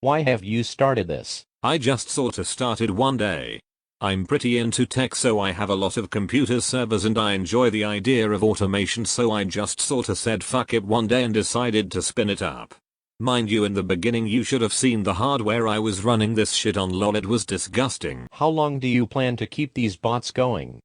Why have you started this? I just sorta started one day. I'm pretty into tech, so I have a lot of computer servers and I enjoy the idea of automation, so I just sorta said fuck it one day and decided to spin it up. Mind you, in the beginning you should have seen the hardware I was running this shit on, lol, it was disgusting. How long do you plan to keep these bots going?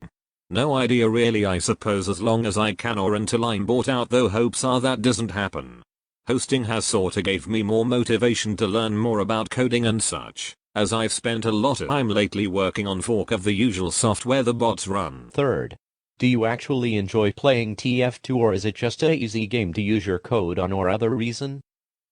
No idea really, I suppose as long as I can or until I'm bought out, though hopes are that doesn't happen. Hosting has sorta gave me more motivation to learn more about coding and such, as I've spent a lot of time lately working on fork of the usual software the bots run. Third, do you actually enjoy playing TF2 or is it just a easy game to use your code on or other reason?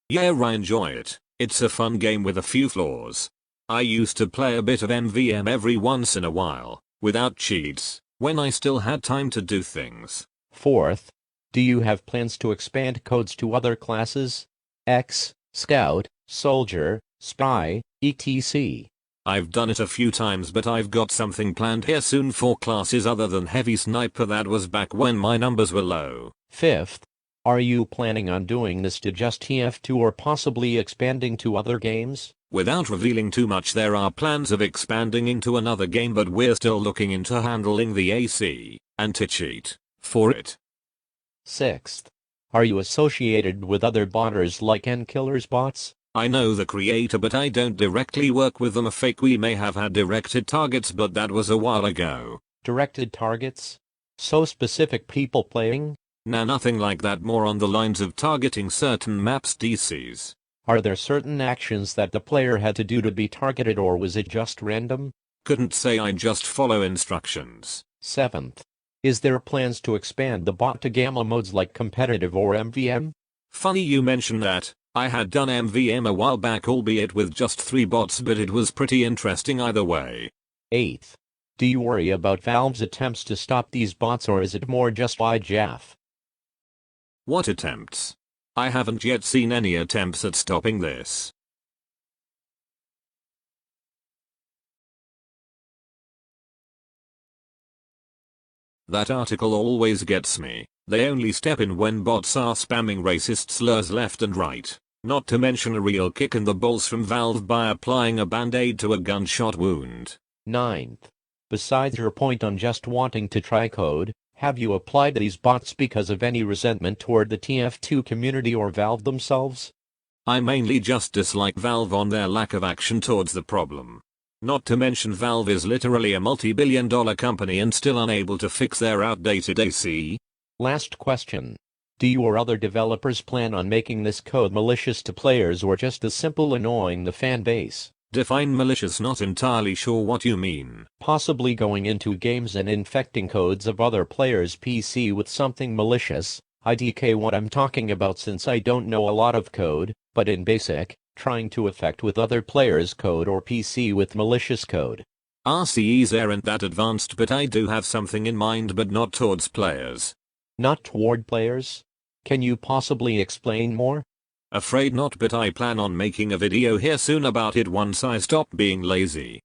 Yeah, I enjoy it. It's a fun game with a few flaws. I used to play a bit of MVM every once in a while, without cheats, when I still had time to do things. Fourth, do you have plans to expand codes to other classes? X, Scout, Soldier, Spy, etc. I've done it a few times, but I've got something planned here soon for classes other than Heavy Sniper. That was back when my numbers were low. Fifth, are you planning on doing this to just TF2 or possibly expanding to other games? Without revealing too much, there are plans of expanding into another game, but we're still looking into handling the AC, anti-cheat, for it. Sixth, are you associated with other botters like Nkiller's bots? I know the creator, but I don't directly work with them. A fake, we may have had directed targets, but that was a while ago. Directed targets? So specific people playing? Nah, nothing like that, more on the lines of targeting certain maps DCs. Are there certain actions that the player had to do to be targeted, or was it just random? Couldn't say, I just follow instructions. Seventh, is there plans to expand the bot to gamma modes like competitive or MVM? Funny you mention that. I had done MVM a while back, albeit with just 3 bots, but it was pretty interesting either way. Eighth, do you worry about Valve's attempts to stop these bots, or is it more just by Jaff? What attempts? I haven't yet seen any attempts at stopping this. That article always gets me. They only step in when bots are spamming racist slurs left and right. Not to mention a real kick in the balls from Valve by applying a band-aid to a gunshot wound. Ninth, besides your point on just wanting to try code, have you applied these bots because of any resentment toward the TF2 community or Valve themselves? I mainly just dislike Valve on their lack of action towards the problem. Not to mention Valve is literally a multi-billion-dollar company and still unable to fix their outdated AC. Last question. Do you or other developers plan on making this code malicious to players or just as simple annoying the fan base? Define malicious, not entirely sure what you mean. Possibly going into games and infecting codes of other players' PC with something malicious. IDK what I'm talking about, since I don't know a lot of code, but in basic, trying to affect with other players' code or PC with malicious code. RCEs aren't that advanced, but I do have something in mind, but not towards players. Not toward players? Can you possibly explain more? Afraid not, but I plan on making a video here soon about it once I stop being lazy.